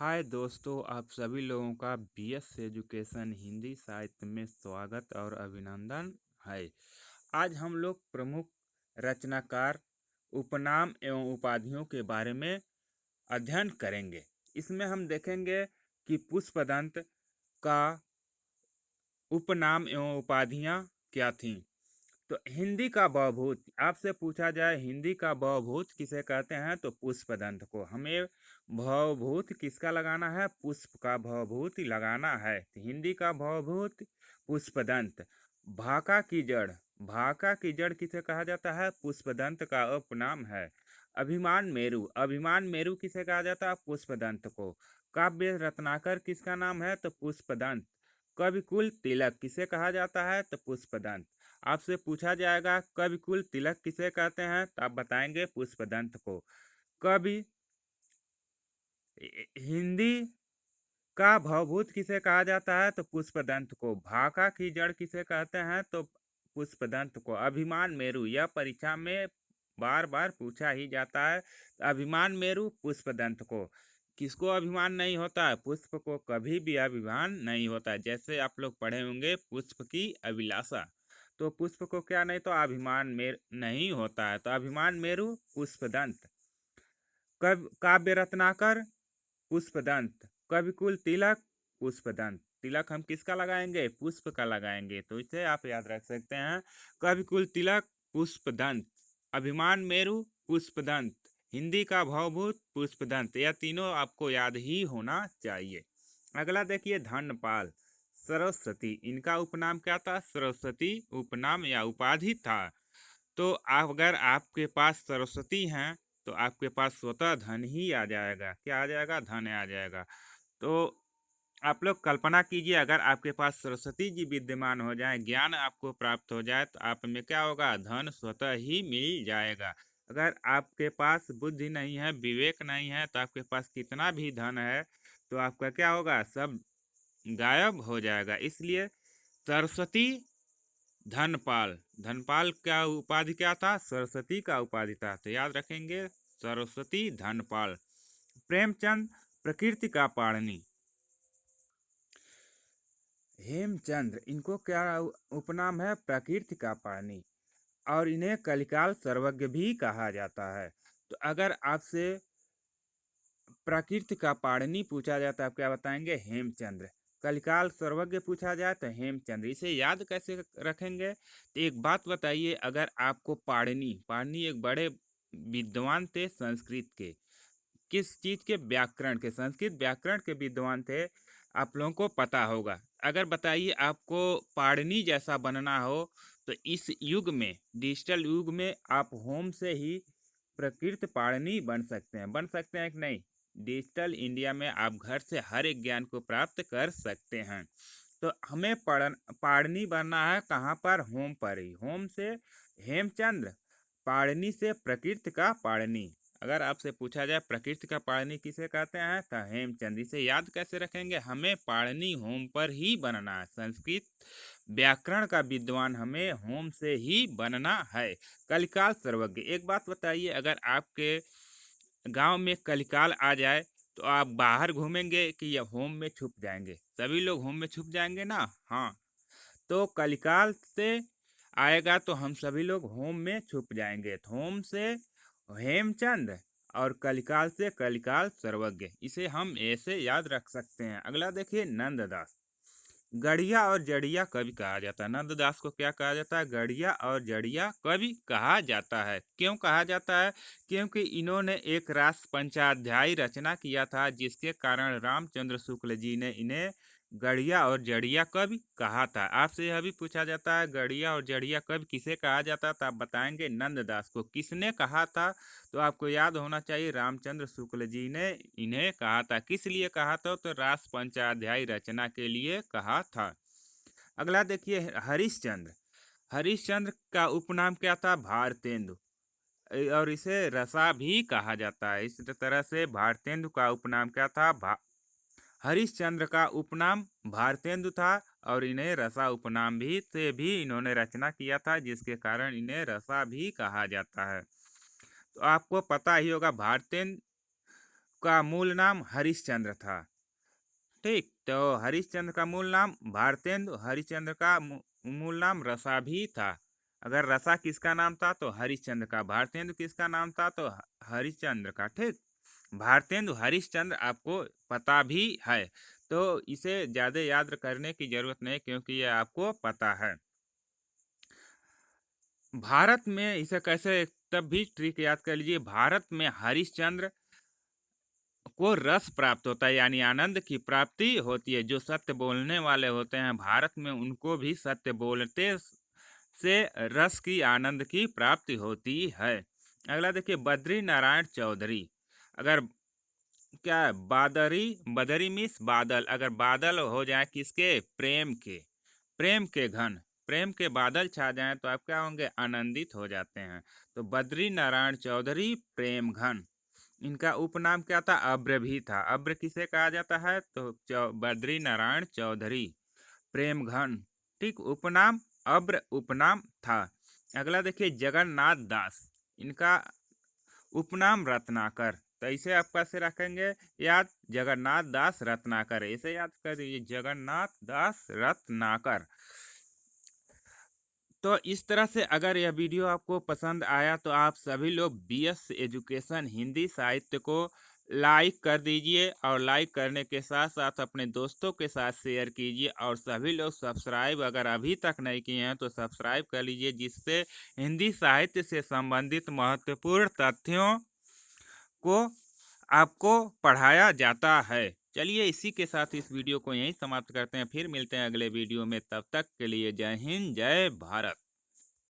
हाय दोस्तों, आप सभी लोगों का बीएस एजुकेशन हिंदी साहित्य में स्वागत और अभिनंदन है। आज हम लोग प्रमुख रचनाकार, उपनाम एवं उपाधियों के बारे में अध्ययन करेंगे। इसमें हम देखेंगे कि पुष्पदंत का उपनाम एवं उपाधियां क्या थीं। तो हिंदी का भवभूत आपसे पूछा जाए, हिंदी का भवभूत किसे कहते हैं? तो पुष्पदंत को। हमें भवभूत किसका लगाना है? पुष्प का भवभूत लगाना है। तो हिंदी का भवभूत पुष्पदंत। भाका की जड़, भाका की जड़ किसे कहा जाता है? पुष्पदंत का उपनाम है। अभिमान मेरु, अभिमान मेरु किसे कहा जाता है? पुष्पदंत को। काव्य रत्नाकर किसका नाम है? तो पुष्पदंत। कविकुल तिलक किसे कहा जाता है? तो पुष्पदंत। आपसे पूछा जाएगा कविकुल तिलक किसे कहते हैं, तो आप बताएंगे पुष्पदंत को। कवि हिंदी का भवभूत किसे कहा जाता है? तो पुष्पदंत को। भाका की जड़ किसे कहते हैं? तो पुष्पदंत को। अभिमान मेरु, यह परीक्षा में बार बार पूछा ही जाता है। तो अभिमान मेरु पुष्पदंत को। किसको अभिमान नहीं होता है? पुष्प को कभी भी अभिमान नहीं होता है। जैसे आप लोग पढ़े होंगे पुष्प की अभिलाषा, तो पुष्प को क्या नहीं तो अभिमान मेर नहीं होता है। तो अभिमान मेरु पुष्पदंत। काव्य रत्नाकर पुष्पदंत। कविकुल तिलक पुष्पदंत। तिलक हम किसका लगाएंगे? पुष्प का लगाएंगे। तो इसे आप याद रख सकते हैं, कविकुल तिलक पुष्पदंत, अभिमान मेरु पुष्पदंत, हिंदी का भवभूत पुष्पदंत। यह तीनों आपको याद ही होना चाहिए। अगला देखिए, धनपाल सरस्वती, इनका उपनाम क्या था? सरस्वती उपनाम या उपाधि था। तो अगर आपके पास सरस्वती हैं तो आपके पास स्वतः धन ही आ जाएगा। क्या आ जाएगा? धन आ जाएगा। तो आप लोग कल्पना कीजिए, अगर आपके पास सरस्वती जी विद्यमान हो जाए, ज्ञान आपको प्राप्त हो जाए, तो आप में क्या होगा? धन स्वतः ही मिल जाएगा। अगर आपके पास बुद्धि नहीं है, विवेक नहीं है, तो आपके पास कितना भी धन है तो आपका क्या होगा? सब गायब हो जाएगा। इसलिए सरस्वती धनपाल, धनपाल का उपाधि क्या था? सरस्वती का उपाधि था। तो याद रखेंगे, सरस्वती धनपाल। प्रेमचंद प्रकृति का पाणिनि, हेमचंद्र, इनको क्या उपनाम है? प्रकृति का पाणिनि। और इन्हें कलिकाल सर्वज्ञ भी कहा जाता है। तो अगर आपसे प्रकृति का पाणिनि पूछा जाता है, आप क्या बताएंगे? हेमचंद्र। कलिकाल सर्वज्ञ पूछा जाए तो हेमचंद्र। इसे याद कैसे रखेंगे? तो एक बात बताइए, अगर आपको पाणिनि, पाणिनि एक बड़े विद्वान थे संस्कृत के। किस चीज के? व्याकरण के। संस्कृत व्याकरण के विद्वान थे, आप लोगों को पता होगा। अगर बताइए आपको पाणिनि जैसा बनना हो, तो इस युग में, डिजिटल युग में, आप होम से ही प्रकृत पाणिनि बन सकते हैं कि नहीं? डिजिटल इंडिया में आप घर से हर एक ज्ञान को प्राप्त कर सकते हैं। तो हमें पाणिनि बनना है कहाँ पर? होम पर ही। होम से हेमचंद्र, पाणिनि से प्रकृति का पाणिनि। अगर आपसे पूछा जाए प्रकृति का पाणिनि किसे कहते हैं, तो हेमचंद। इसे याद कैसे रखेंगे? हमें पाणिनि होम पर ही बनना है। संस्कृत व्याकरण का विद्वान हमें होम से ही बनना है। कलिकाल सर्वज्ञ, एक बात बताइए, अगर आपके गांव में कलिकाल आ जाए तो आप बाहर घूमेंगे कि या होम में छुप जाएंगे? सभी लोग होम में छुप जाएंगे ना। हाँ, तो कलिकाल से आएगा तो हम सभी लोग होम में छुप जाएंगे। तो होम से हेमचंद और कलिकाल से कलिकाल सर्वज्ञ। इसे हम ऐसे याद रख सकते हैं। अगला देखिए, नंददास। गढ़िया और जड़िया कवि कहा जाता है। नंददास को क्या कहा जाता है? गढ़िया और जड़िया कवि कहा जाता है। क्यों कहा जाता है? क्योंकि इन्होंने एक रास पंचाध्यायी रचना किया था, जिसके कारण रामचंद्र शुक्ल जी ने इन्हें गढ़िया और जड़िया कवि कहा था। आपसे यह भी पूछा जाता है, गढ़िया और जड़िया कवि किसे कहा जाता था? आप बताएंगे नंददास को। किसने कहा था? तो आपको याद होना चाहिए, रामचंद्र शुक्ल जी ने इन्हें कहा था। किस लिए कहा था? तो रास पंचाध्यायी रचना के लिए कहा था। अगला देखिए, हरिश्चंद्र। हरिश्चंद्र का उपनाम क्या था? भारतेंदु। और इसे रसा भी कहा जाता है। इस तरह से भारतेंदु का उपनाम क्या था? हरिश्चंद्र का उपनाम भारतेंदु था, और इन्हें रसा उपनाम भी से भी इन्होंने रचना किया था, जिसके कारण इन्हें रसा भी कहा जाता है। तो आपको पता ही होगा, भारतेंदु का मूल नाम हरिश्चंद्र था। ठीक, तो हरिश्चंद्र का मूल नाम भारतेंदु, हरिश्चंद्र का मूल नाम रसा भी था। अगर रसा किसका नाम था तो हरिश्चंद्र का, भारतेंदु किसका नाम था तो हरिश्चंद्र का। ठीक, भारतेंदु हरिश्चंद्र आपको पता भी है, तो इसे ज़्यादा याद करने की जरूरत नहीं क्योंकि ये आपको पता है। भारत में इसे कैसे, तब भी ट्रिक याद कर लीजिए, भारत में हरिश्चंद्र को रस प्राप्त होता है, यानी आनंद की प्राप्ति होती है। जो सत्य बोलने वाले होते हैं भारत में, उनको भी सत्य बोलते से रस की, आनंद की प्राप्ति होती है। अगला देखिए, बद्री नारायण चौधरी। अगर क्या है, बादरी, बदरी मीन्स बादल, अगर बादल हो जाए किसके, प्रेम के, प्रेम के घन, प्रेम के बादल छा जाएं तो आप क्या होंगे, आनंदित हो जाते हैं। तो बद्री नारायण चौधरी प्रेम घन, इनका उपनाम क्या था, अब्र भी था। अब्र किसे कहा जाता है तो बद्री नारायण चौधरी प्रेम घन। ठीक, उपनाम अब्र उपनाम था। अगला देखिए, जगन्नाथ दास, इनका उपनाम रत्नाकर। तो इसे आप कैसे रखेंगे याद, जगन्नाथ दास रत्नाकर, इसे याद कर दीजिए, जगन्नाथ दास रत्नाकर। तो इस तरह से अगर यह वीडियो आपको पसंद आया तो आप सभी लोग बीएस एजुकेशन हिंदी साहित्य को लाइक कर दीजिए, और लाइक करने के साथ साथ अपने दोस्तों के साथ शेयर कीजिए, और सभी लोग सब्सक्राइब अगर अभी तक नहीं किए हैं तो सब्सक्राइब कर लीजिए, जिससे हिंदी साहित्य से संबंधित महत्वपूर्ण तथ्यों को आपको पढ़ाया जाता है। चलिए, इसी के साथ इस वीडियो को यहीं समाप्त करते हैं, फिर मिलते हैं अगले वीडियो में। तब तक के लिए जय हिंद, जय भारत।